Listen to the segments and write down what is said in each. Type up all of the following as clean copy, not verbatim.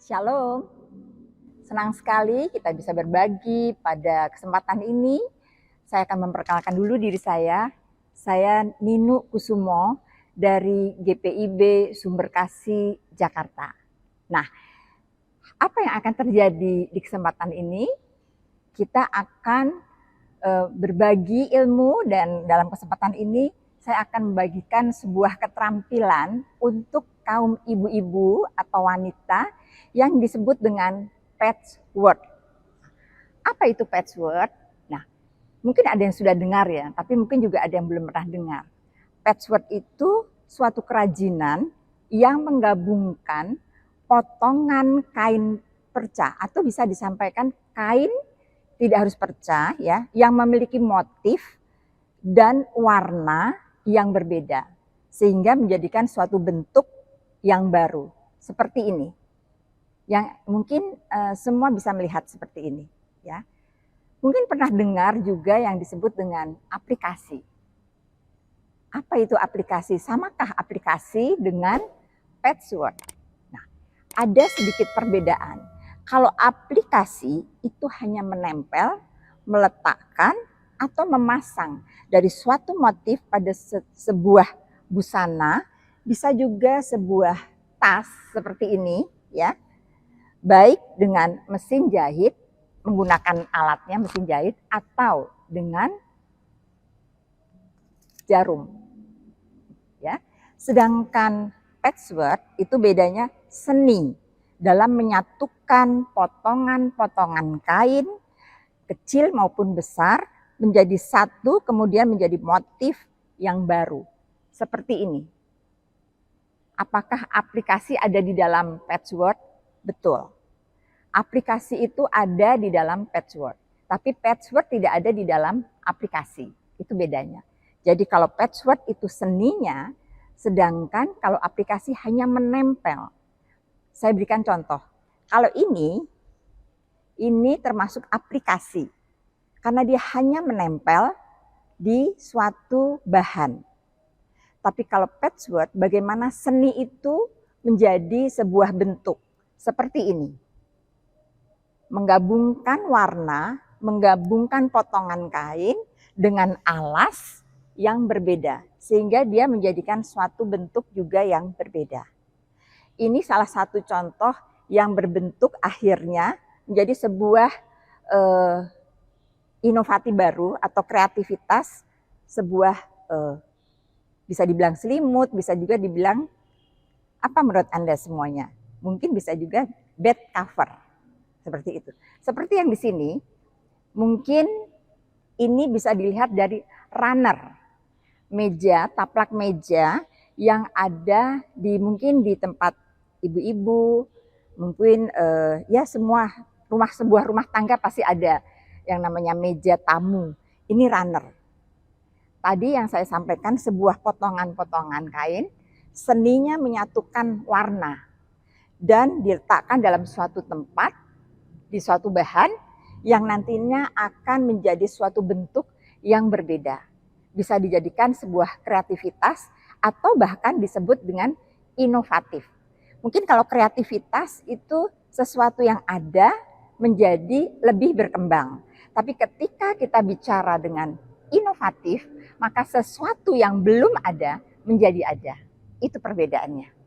Shalom, senang sekali kita bisa berbagi pada kesempatan ini. Saya akan memperkenalkan dulu diri saya. Saya Ninu Kusumo dari GPIB Sumberkasih, Jakarta. Nah, apa yang akan terjadi di kesempatan ini? Kita akan berbagi ilmu, dan dalam kesempatan ini saya akan membagikan sebuah keterampilan untuk kaum ibu-ibu atau wanita yang disebut dengan patchwork. Apa itu patchwork? Nah, mungkin ada yang sudah dengar ya, tapi mungkin juga ada yang belum pernah dengar. Patchwork itu suatu kerajinan yang menggabungkan potongan kain perca, atau bisa disampaikan kain tidak harus perca ya, yang memiliki motif dan warna yang berbeda, sehingga menjadikan suatu bentuk yang baru seperti ini. Yang mungkin semua bisa melihat seperti ini ya. Mungkin pernah dengar juga yang disebut dengan aplikasi. Apa itu aplikasi? Samakah aplikasi dengan patchwork? Nah, ada sedikit perbedaan. Kalau aplikasi itu hanya menempel, meletakkan, atau memasang dari suatu motif pada sebuah busana, bisa juga sebuah tas seperti ini ya. Baik dengan mesin jahit, menggunakan alatnya mesin jahit, atau dengan jarum ya. Sedangkan patchwork itu bedanya seni dalam menyatukan potongan-potongan kain kecil maupun besar menjadi satu, kemudian menjadi motif yang baru seperti ini. Apakah aplikasi ada di dalam patchwork? Betul. Aplikasi itu ada di dalam patchwork, tapi patchwork tidak ada di dalam aplikasi. Itu bedanya. Jadi kalau patchwork itu seninya, sedangkan kalau aplikasi hanya menempel. Saya berikan contoh. Kalau ini termasuk aplikasi, karena dia hanya menempel di suatu bahan. Tapi kalau patchwork, bagaimana seni itu menjadi sebuah bentuk seperti ini. Menggabungkan warna, menggabungkan potongan kain dengan alas yang berbeda, sehingga dia menjadikan suatu bentuk juga yang berbeda. Ini salah satu contoh yang berbentuk akhirnya menjadi sebuah inovasi baru atau kreativitas, sebuah bisa dibilang selimut, bisa juga dibilang apa menurut Anda semuanya? Mungkin bisa juga bed cover, seperti itu. Seperti yang di sini, mungkin ini bisa dilihat dari runner, meja, taplak meja yang ada di mungkin di tempat ibu-ibu, mungkin ya semua sebuah rumah tangga pasti ada yang namanya meja tamu. Ini runner. Tadi yang saya sampaikan sebuah potongan-potongan kain, seninya menyatukan warna dan diletakkan dalam suatu tempat, di suatu bahan yang nantinya akan menjadi suatu bentuk yang berbeda. Bisa dijadikan sebuah kreativitas atau bahkan disebut dengan inovatif. Mungkin kalau kreativitas itu sesuatu yang ada menjadi lebih berkembang. Tapi ketika kita bicara dengan inovatif, maka sesuatu yang belum ada menjadi ada. Itu perbedaannya.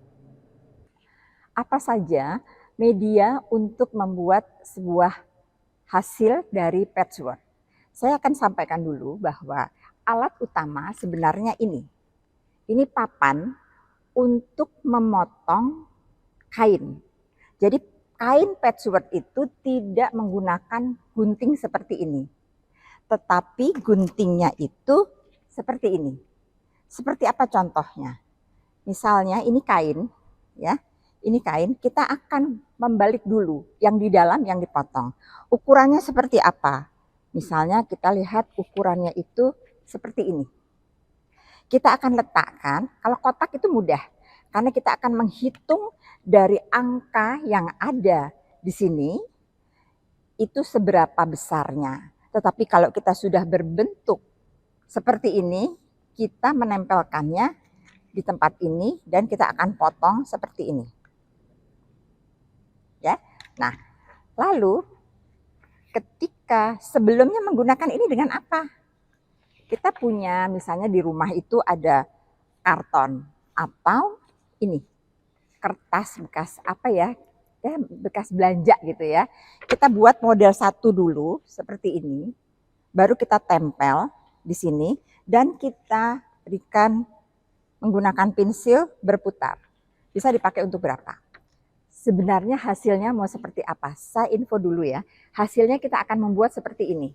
Apa saja media untuk membuat sebuah hasil dari patchwork? Saya akan sampaikan dulu bahwa alat utama sebenarnya ini. Ini papan untuk memotong kain. Jadi kain patchwork itu tidak menggunakan gunting seperti ini. Tetapi guntingnya itu seperti ini. Seperti apa contohnya? Misalnya ini kain, ya. Ini kain, kita akan membalik dulu yang di dalam yang dipotong. Ukurannya seperti apa? Misalnya kita lihat ukurannya itu seperti ini. Kita akan letakkan, kalau kotak itu mudah, karena kita akan menghitung dari angka yang ada di sini, itu seberapa besarnya. Tetapi kalau kita sudah berbentuk seperti ini, kita menempelkannya di tempat ini dan kita akan potong seperti ini. Ya. Nah, lalu ketika sebelumnya menggunakan ini dengan apa? Kita punya misalnya di rumah itu ada karton atau ini kertas bekas apa ya, bekas belanja gitu ya. Kita buat model satu dulu seperti ini, baru kita tempel di sini dan kita berikan menggunakan pensil berputar. Bisa dipakai untuk berapa? Sebenarnya hasilnya mau seperti apa? Saya info dulu ya. Hasilnya kita akan membuat seperti ini.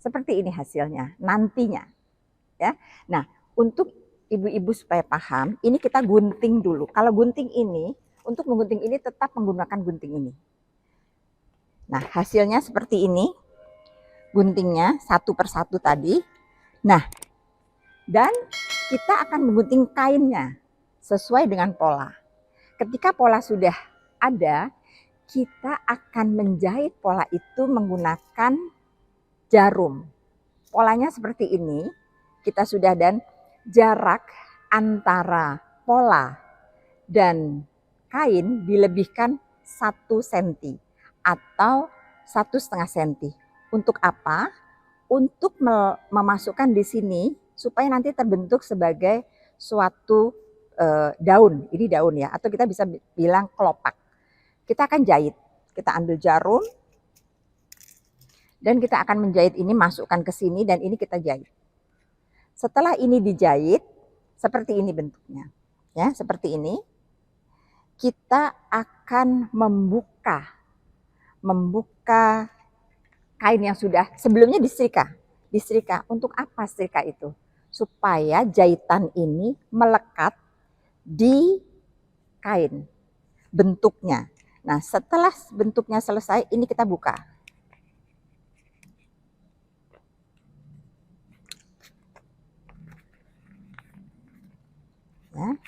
Seperti ini hasilnya nantinya. Ya. Nah, untuk ibu-ibu supaya paham, ini kita gunting dulu. Kalau gunting ini, untuk menggunting ini tetap menggunakan gunting ini. Nah, hasilnya seperti ini. Guntingnya satu persatu tadi. Nah, dan kita akan menggunting kainnya sesuai dengan pola. Ketika pola sudah ada, kita akan menjahit pola itu menggunakan jarum. Polanya seperti ini, kita sudah dan jarak antara pola dan kain dilebihkan 1 cm atau 1,5 cm. Untuk apa? Untuk memasukkan di sini supaya nanti terbentuk sebagai suatu daun. Ini daun ya, atau kita bisa bilang kelopak. Kita akan jahit. Kita ambil jarum dan kita akan menjahit ini, masukkan ke sini dan ini kita jahit. Setelah ini dijahit, seperti ini bentuknya. Ya, seperti ini. Kita akan membuka kain yang sudah sebelumnya disetrika. Disetrika. Untuk apa setrika itu? Supaya jahitan ini melekat di kain bentuknya. Nah, setelah bentuknya selesai, ini kita buka. Ya.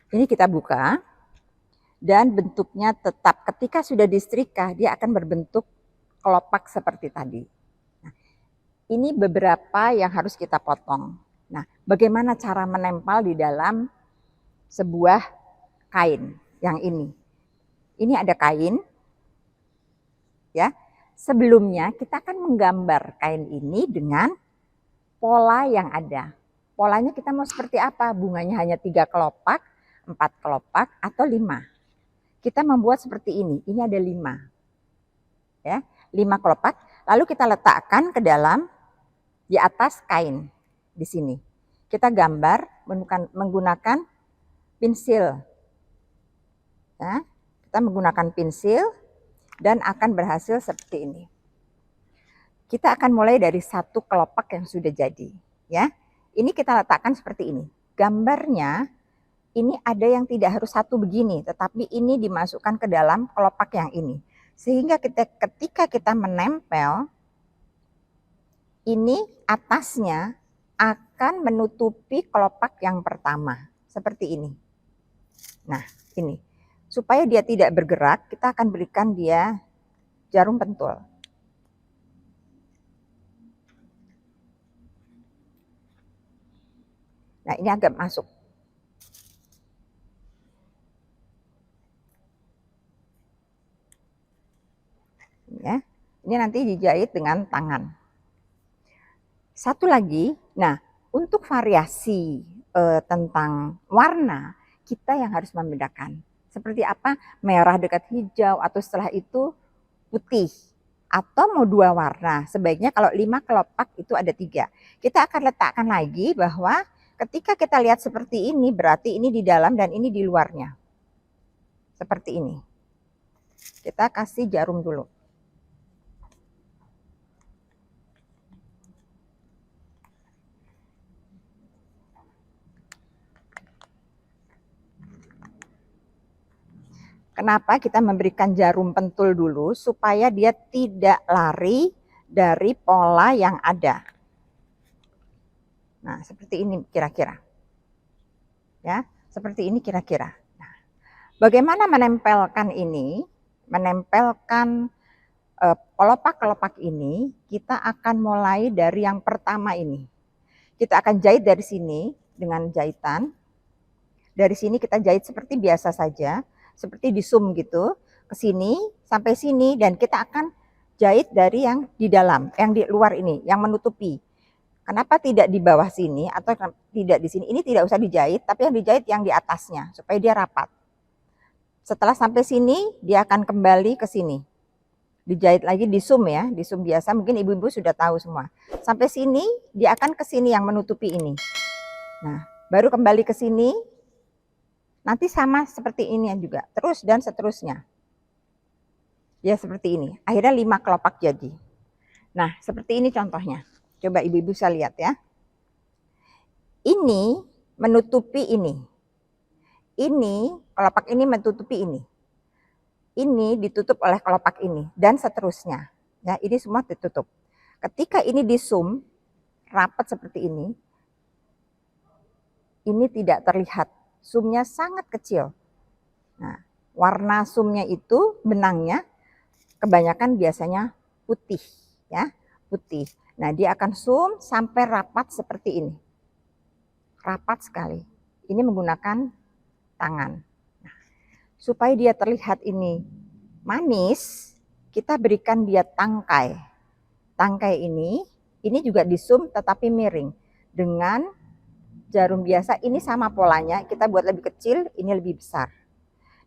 Ini kita buka dan bentuknya tetap ketika sudah disetrika dia akan berbentuk kelopak seperti tadi. Nah, ini beberapa yang harus kita potong. Nah, bagaimana cara menempel di dalam sebuah kain yang ini? Ini ada kain, ya. Sebelumnya kita akan menggambar kain ini dengan pola yang ada. Polanya kita mau seperti apa? Bunganya hanya 3 kelopak, 4 kelopak, atau 5. Kita membuat seperti ini. Ini ada 5. Ya, 5 kelopak. Lalu kita letakkan ke dalam di atas kain di sini. Kita gambar menggunakan pensil. Ya, kita menggunakan pensil dan akan berhasil seperti ini. Kita akan mulai dari 1 kelopak yang sudah jadi. Ya, ini kita letakkan seperti ini. Gambarnya ini ada yang tidak harus satu begini, tetapi ini dimasukkan ke dalam kelopak yang ini. Sehingga ketika kita menempel, ini atasnya akan menutupi kelopak yang pertama. Seperti ini. Nah, ini. Supaya dia tidak bergerak, kita akan berikan dia jarum pentul. Nah, ini agak masuk. Ya, ini nanti dijahit dengan tangan. Satu lagi, nah untuk variasi tentang warna, kita yang harus membedakan. Seperti apa? Merah dekat hijau atau setelah itu putih. Atau mau 2 warna, sebaiknya kalau 5 kelopak itu ada 3. Kita akan letakkan lagi bahwa ketika kita lihat seperti ini, berarti ini di dalam dan ini di luarnya. Seperti ini. Kita kasih jarum dulu. Kenapa kita memberikan jarum pentul dulu? Supaya dia tidak lari dari pola yang ada. Nah, seperti ini kira-kira. Ya, seperti ini kira-kira. Nah, bagaimana menempelkan ini? Menempelkan kelopak-kelopak ini, kita akan mulai dari yang pertama ini. Kita akan jahit dari sini dengan jahitan. Dari sini kita jahit seperti biasa saja, seperti di zoom gitu, ke sini sampai sini, dan kita akan jahit dari yang di dalam, yang di luar ini, yang menutupi. Kenapa tidak di bawah sini atau tidak di sini? Ini tidak usah dijahit, tapi yang dijahit yang di atasnya supaya dia rapat. Setelah sampai sini, dia akan kembali ke sini. Dijahit lagi di zoom ya, di zoom biasa, mungkin ibu-ibu sudah tahu semua. Sampai sini, dia akan ke sini yang menutupi ini. Nah, baru kembali ke sini. Nanti sama seperti ini juga, terus dan seterusnya. Ya seperti ini, akhirnya 5 kelopak jadi. Nah seperti ini contohnya, coba ibu-ibu bisa lihat ya. Ini menutupi ini. Ini, kelopak ini menutupi ini. Ini ditutup oleh kelopak ini, dan seterusnya. Ya, ini semua ditutup. Ketika ini di zoom, rapat seperti ini tidak terlihat. Zoomnya sangat kecil. Nah, warna zoomnya itu benangnya kebanyakan biasanya putih, ya, putih. Nah, dia akan zoom sampai rapat seperti ini. Rapat sekali. Ini menggunakan tangan. Nah, supaya dia terlihat ini manis, kita berikan dia tangkai. Tangkai ini juga di zoom tetapi miring. Dengan jarum biasa, ini sama polanya, kita buat lebih kecil, ini lebih besar.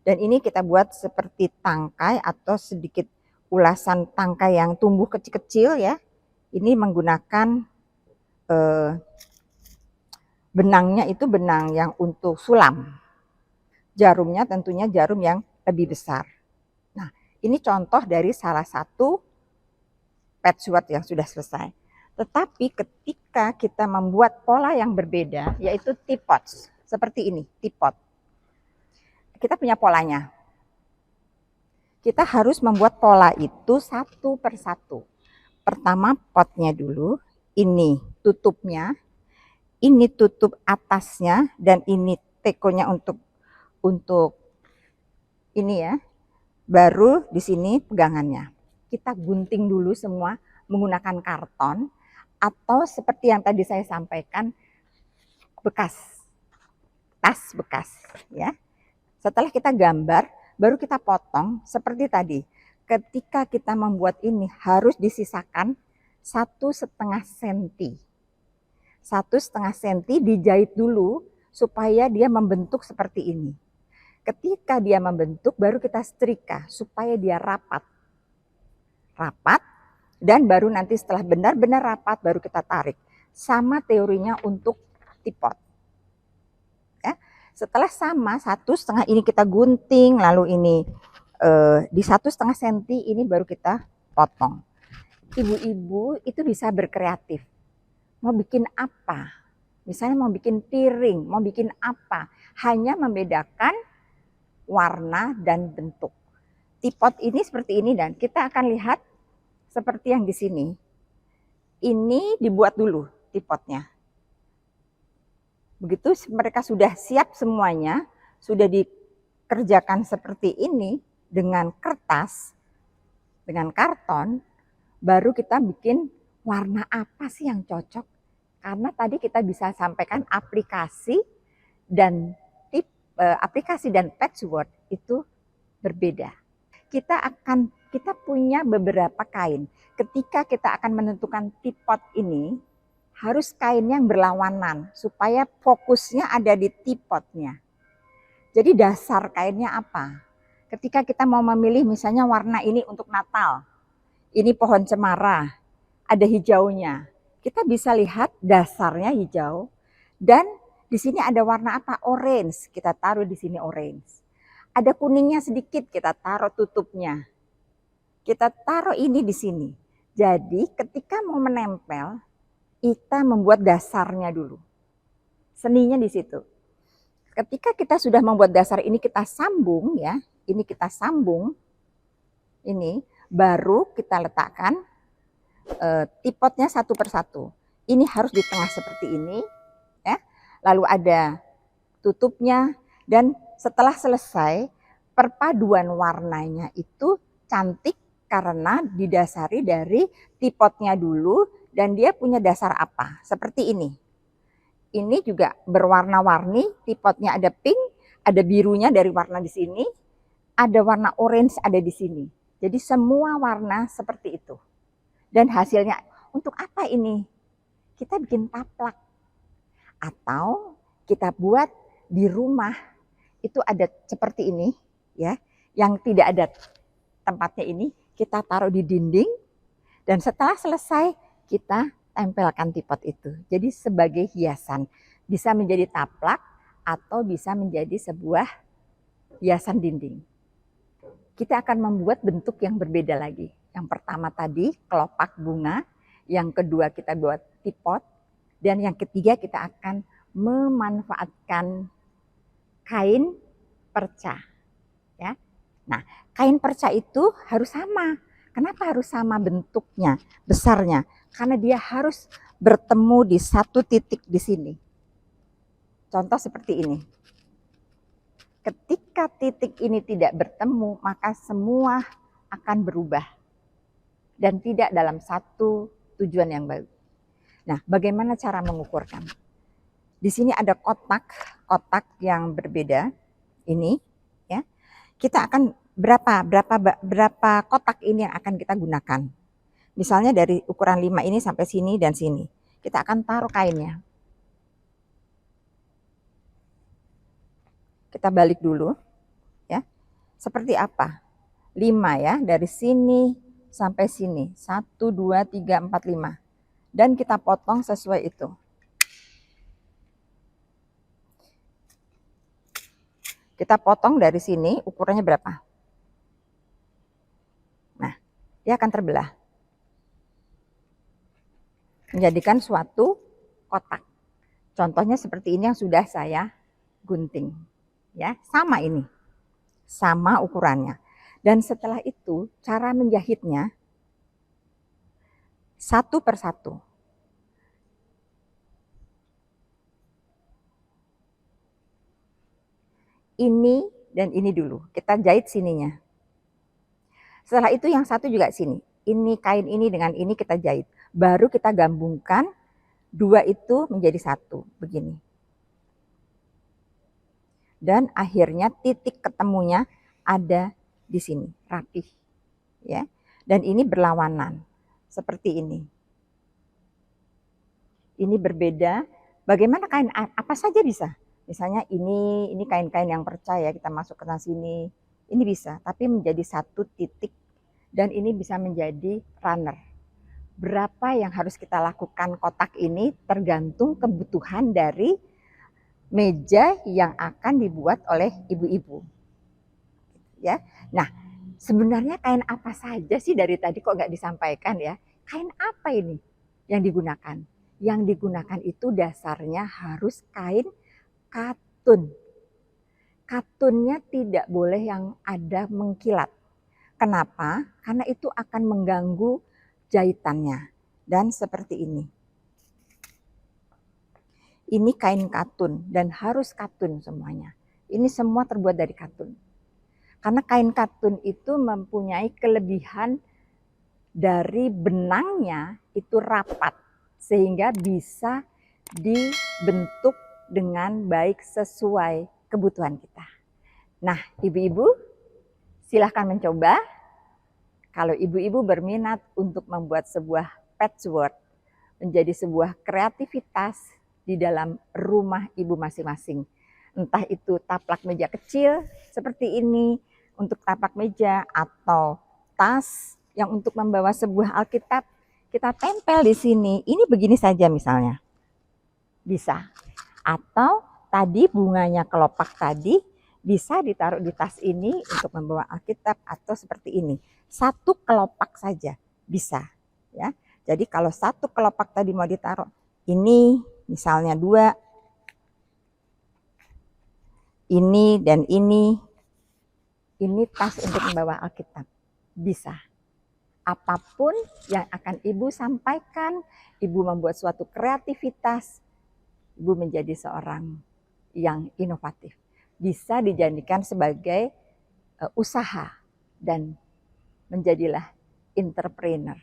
Dan ini kita buat seperti tangkai atau sedikit ulasan tangkai yang tumbuh kecil-kecil ya. Ini menggunakan benangnya itu benang yang untuk sulam. Jarumnya tentunya jarum yang lebih besar. Nah, ini contoh dari salah satu patchwork yang sudah selesai. Tetapi ketika kita membuat pola yang berbeda, yaitu teapots, seperti ini, teapot. Kita punya polanya. Kita harus membuat pola itu satu persatu. Pertama potnya dulu, ini tutupnya, ini tutup atasnya, dan ini tekonya untuk ini ya. Baru di sini pegangannya. Kita gunting dulu semua menggunakan karton atau seperti yang tadi saya sampaikan, bekas, tas bekas ya. Setelah kita gambar, baru kita potong seperti tadi. Ketika kita membuat ini harus disisakan 1,5 senti. 1,5 senti dijahit dulu supaya dia membentuk seperti ini. Ketika dia membentuk, baru kita setrika supaya dia rapat. Rapat, dan baru nanti setelah benar-benar rapat, baru kita tarik. Sama teorinya untuk teapot. Ya. Setelah sama 1,5 ini kita gunting, lalu ini di 1,5 senti ini baru kita potong. Ibu-ibu itu bisa berkreatif. Mau bikin apa? Misalnya mau bikin piring, mau bikin apa? Hanya membedakan warna dan bentuk. Teapot ini seperti ini dan kita akan lihat seperti yang di sini. Ini dibuat dulu teapotnya. Begitu mereka sudah siap semuanya, sudah dikerjakan seperti ini dengan kertas, dengan karton, baru kita bikin warna apa sih yang cocok. Karena tadi kita bisa sampaikan aplikasi dan patchwork itu berbeda. Kita punya beberapa kain. Ketika kita akan menentukan teapot ini, harus kain yang berlawanan supaya fokusnya ada di tipotnya. Jadi dasar kainnya apa? Ketika kita mau memilih misalnya warna ini untuk Natal, ini pohon cemara, ada hijaunya. Kita bisa lihat dasarnya hijau dan di sini ada warna apa? Orange. Kita taruh di sini orange. Ada kuningnya sedikit, kita taruh tutupnya. Kita taruh ini di sini. Jadi ketika mau menempel, kita membuat dasarnya dulu. Seninya di situ. Ketika kita sudah membuat dasar ini kita sambung ya, ini kita sambung, ini baru kita letakkan tipotnya satu persatu. Ini harus di tengah seperti ini, ya. Lalu ada tutupnya dan setelah selesai perpaduan warnanya itu cantik karena didasari dari tipotnya dulu dan dia punya dasar apa? Seperti ini. Ini juga berwarna-warni, tipotnya ada pink, ada birunya dari warna di sini, ada warna orange ada di sini. Jadi semua warna seperti itu. Dan hasilnya untuk apa ini? Kita bikin taplak atau kita buat di rumah itu ada seperti ini ya, yang tidak ada tempatnya ini kita taruh di dinding dan setelah selesai kita tempelkan tipot itu. Jadi sebagai hiasan bisa menjadi taplak atau bisa menjadi sebuah hiasan dinding. Kita akan membuat bentuk yang berbeda lagi. Yang pertama tadi kelopak bunga, yang kedua kita buat tipot, dan yang ketiga kita akan memanfaatkan kain perca. Ya. Nah, kain perca itu harus sama. Kenapa harus sama bentuknya, besarnya? Karena dia harus bertemu di satu titik di sini. Contoh seperti ini. Ketika titik ini tidak bertemu, maka semua akan berubah. Dan tidak dalam satu tujuan yang baik. Nah, bagaimana cara mengukurkan? Di sini ada kotak yang berbeda. Ini, ya. Kita akan berapa kotak ini yang akan kita gunakan. Misalnya dari ukuran 5 ini sampai sini dan sini. Kita akan taruh kainnya. Kita balik dulu, ya. Seperti apa? 5 ya, dari sini sampai sini. 1, 2, 3, 4, 5. Dan kita potong sesuai itu. Kita potong dari sini, ukurannya berapa? Nah, dia akan terbelah. Menjadikan suatu kotak. Contohnya seperti ini yang sudah saya gunting. Ya, sama ini. Sama ukurannya. Dan setelah itu, cara menjahitnya satu persatu. Ini dan ini dulu. Kita jahit sininya. Setelah itu yang satu juga sini. Ini kain ini dengan ini kita jahit. Baru kita gabungkan dua itu menjadi satu. Begini. Dan akhirnya titik ketemunya ada di sini. Rapih. Ya. Dan ini berlawanan. Seperti ini. Ini berbeda. Bagaimana kain apa saja bisa. Misalnya ini kain-kain yang percaya kita masuk ke sini. Ini bisa, tapi menjadi satu titik dan ini bisa menjadi runner. Berapa yang harus kita lakukan kotak ini tergantung kebutuhan dari meja yang akan dibuat oleh ibu-ibu. Ya, nah sebenarnya kain apa saja sih dari tadi kok nggak disampaikan ya? Kain apa ini yang digunakan? Yang digunakan itu dasarnya harus kain katun. Katunnya tidak boleh yang ada mengkilat. Kenapa? Karena itu akan mengganggu jahitannya. Dan seperti ini. Ini kain katun dan harus katun semuanya. Ini semua terbuat dari katun. Karena kain katun itu mempunyai kelebihan dari benangnya itu rapat. Sehingga bisa dibentuk dengan baik sesuai kebutuhan kita. Nah, ibu-ibu silahkan mencoba. Kalau ibu-ibu berminat untuk membuat sebuah patchwork, menjadi sebuah kreativitas di dalam rumah ibu masing-masing. Entah itu taplak meja kecil seperti ini untuk taplak meja, atau tas yang untuk membawa sebuah Alkitab, kita tempel di sini. Ini begini saja misalnya. Bisa. Atau tadi bunganya kelopak tadi bisa ditaruh di tas ini untuk membawa Alkitab, atau seperti ini. Satu kelopak saja bisa, ya. Jadi kalau satu kelopak tadi mau ditaruh, ini misalnya 2, ini dan ini tas untuk membawa Alkitab. Bisa. Apapun yang akan ibu sampaikan, ibu membuat suatu kreativitas, ibu menjadi seorang yang inovatif. Bisa dijadikan sebagai usaha dan menjadilah entrepreneur.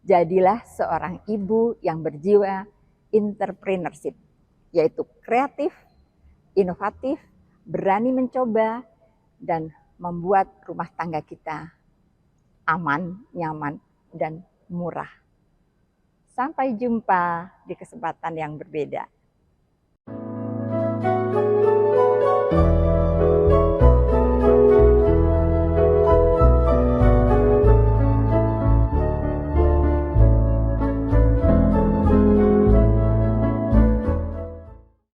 Jadilah seorang ibu yang berjiwa entrepreneurship, yaitu kreatif, inovatif, berani mencoba, dan membuat rumah tangga kita aman, nyaman, dan murah. Sampai jumpa di kesempatan yang berbeda.